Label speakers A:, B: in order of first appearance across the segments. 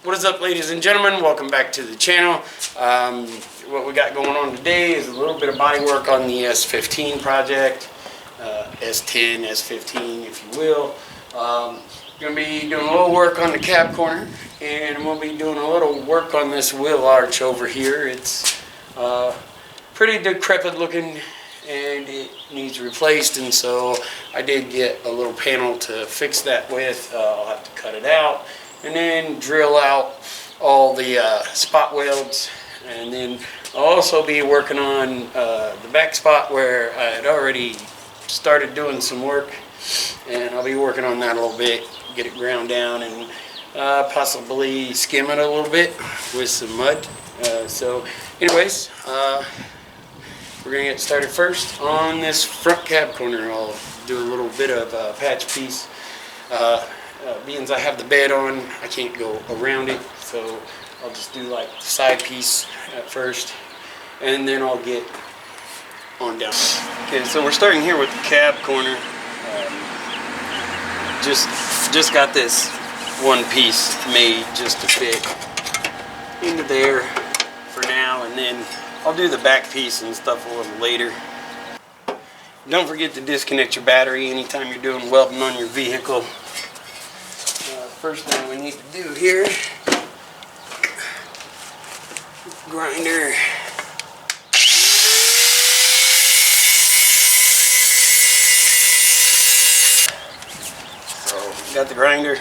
A: What is up, ladies and gentlemen? Welcome back to the channel. What we got going on today is a little bit of body work on the S15 project, S10, S15 if you will. Going to be doing a little work on the cab corner, and I'm going to be doing a little work on this wheel arch over here. It's pretty decrepit looking and it needs replaced, and so I did get a little panel to fix that with. I'll have to cut it out and then drill out all the spot welds, and then I'll also be working on the back spot where I had already started doing some work, and I'll be working on that a little bit, get it ground down, and possibly skim it a little bit with some mud. So anyways, we're going to get started first on this front cab corner. I'll do a little bit of patch piece. Being I have the bed on, I can't go around it, so I'll just do like the side piece at first, and then I'll get on down. Okay, so we're starting here with the cab corner. Just got this one piece made just to fit into there for now, and then I'll do the back piece and stuff a little later. Don't forget to disconnect your battery anytime you're doing welding on your vehicle. First thing we need to do here, grinder. So got the grinder.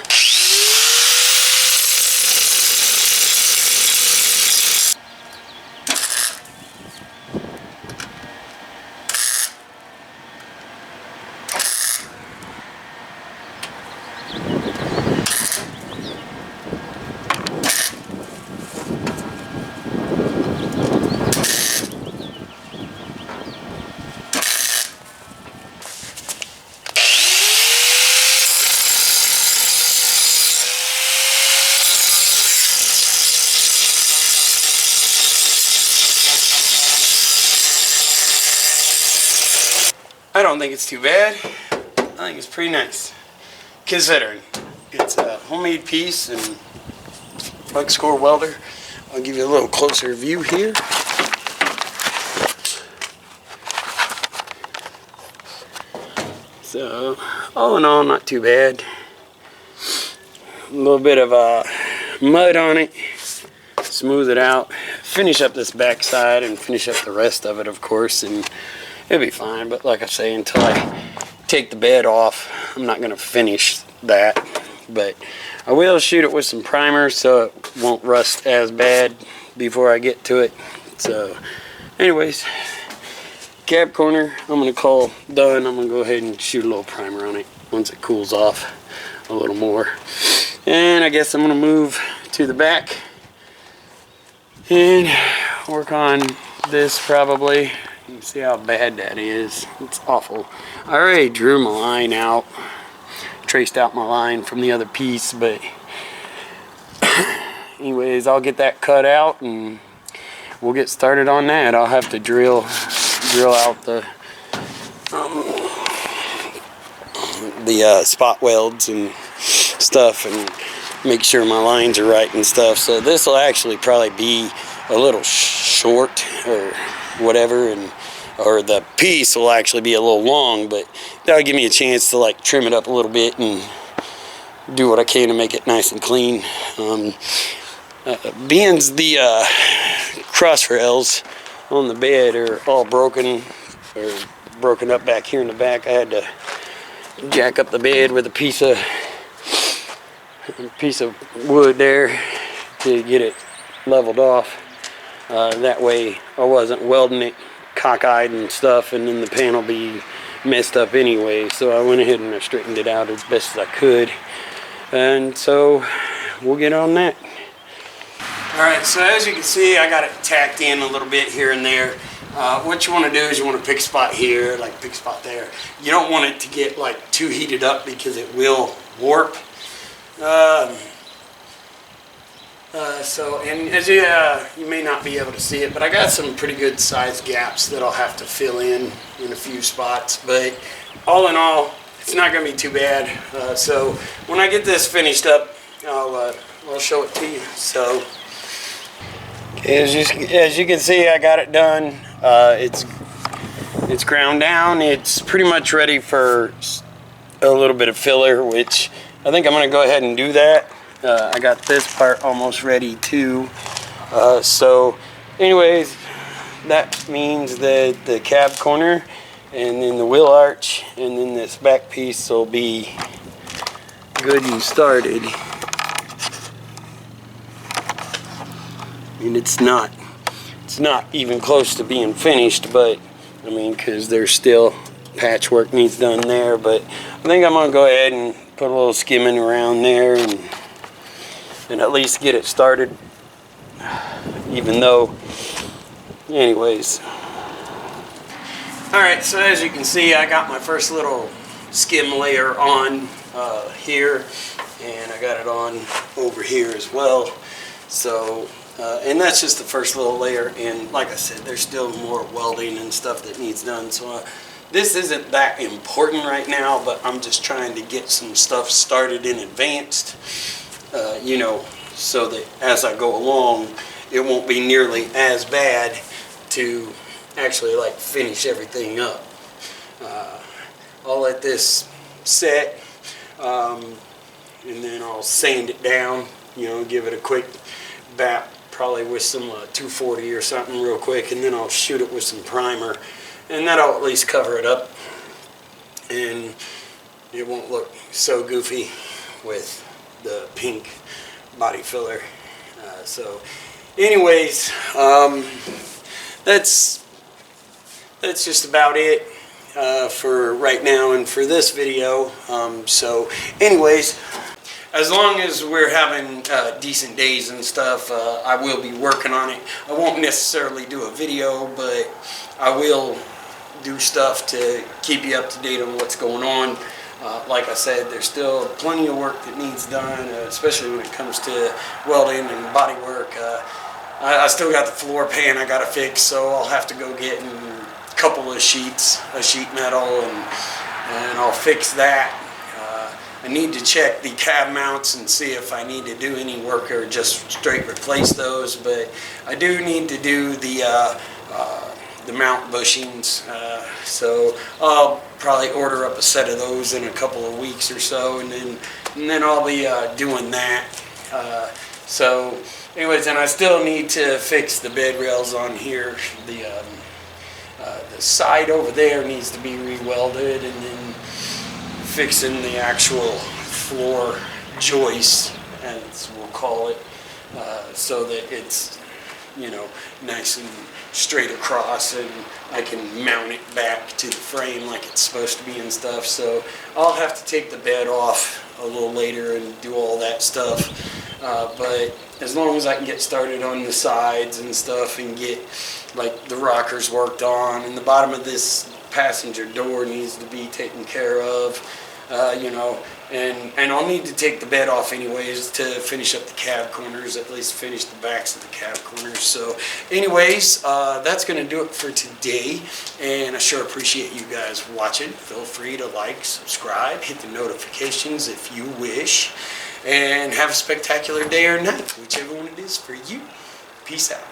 A: I don't think it's too bad. I think it's pretty nice, considering it's a homemade piece and plug score welder. I'll give you a little closer view here. So all in all, not too bad. A little bit of mud on it, smooth it out, finish up this back side and finish up the rest of it, of course, and it'll be fine. But like I say, until I take the bed off, I'm not going to finish that. But I will shoot it with some primer so it won't rust as bad before I get to it. So anyways, cab corner I'm going to call done. I'm going to go ahead and shoot a little primer on it once it cools off a little more. And I guess I'm going to move to the back and work on this probably. You can see how bad that is. It's awful. I already drew my line out, traced out my line from the other piece, but anyways, I'll get that cut out and we'll get started on that. I'll have to drill out the spot welds and stuff and make sure my lines are right and stuff. So this will actually probably be a little short or whatever, or the piece will actually be a little long, but that'll give me a chance to like trim it up a little bit and do what I can to make it nice and clean. Being the cross rails on the bed are all broken up back here in the back, I had to jack up the bed with a piece of wood there to get it leveled off. That way I wasn't welding it cockeyed and stuff, and then the panel be messed up anyway. So I went ahead and I straightened it out as best as I could, and so we'll get on that. Alright, so as you can see, I got it tacked in a little bit here and there. What you want to do is you want to pick a spot here, like pick a spot there. You don't want it to get like too heated up because it will warp. And as you may not be able to see it, but I got some pretty good sized gaps that I'll have to fill in a few spots. But all in all, it's not going to be too bad. So when I get this finished up, I'll show it to you. So, as you can see, I got it done. It's ground down. It's pretty much ready for a little bit of filler, which I think I'm going to go ahead and do that. I got this part almost ready too. So, anyways, that means that the cab corner and then the wheel arch and then this back piece will be good and started. And it's not even close to being finished, but I mean, because there's still patchwork needs done there, but I think I'm gonna go ahead and put a little skimming around there and at least get it started, even though, anyways. Alright, so as you can see, I got my first little skim layer on here, and I got it on over here as well. So and that's just the first little layer, and like I said, there's still more welding and stuff that needs done. So this isn't that important right now, but I'm just trying to get some stuff started in advance, you know, so that as I go along, it won't be nearly as bad to actually like finish everything up. I'll let this set, and then I'll sand it down, you know, give it a quick bap, probably with some 240 or something real quick, and then I'll shoot it with some primer, and that'll at least cover it up, and it won't look so goofy with the pink body filler. So anyways, that's just about it for right now and for this video. So anyways, as long as we're having decent days and stuff, I will be working on it. I won't necessarily do a video, but I will do stuff to keep you up to date on what's going on. Like I said, there's still plenty of work that needs done, especially when it comes to welding and body work. I still got the floor pan I gotta fix, so I'll have to go get a couple of sheets of sheet metal, and I'll fix that. I need to check the cab mounts and see if I need to do any work or just straight replace those, but I do need to do the mount bushings, so I'll probably order up a set of those in a couple of weeks or so, and then I'll be doing that. So anyways, and I still need to fix the bed rails on here. The side over there needs to be re-welded, and then fixing the actual floor joist, as we'll call it, so that it's, you know, nice and straight across, and I can mount it back to the frame like it's supposed to be and stuff. So I'll have to take the bed off a little later and do all that stuff, but as long as I can get started on the sides and stuff and get like the rockers worked on, and the bottom of this passenger door needs to be taken care of, you know, and I'll need to take the bed off anyways to finish up the cab corners, at least finish the backs of the cab corners. So anyways, that's going to do it for today, and I sure appreciate you guys watching. Feel free to like, subscribe, hit the notifications if you wish, and have a spectacular day or night, whichever one it is for you. Peace out.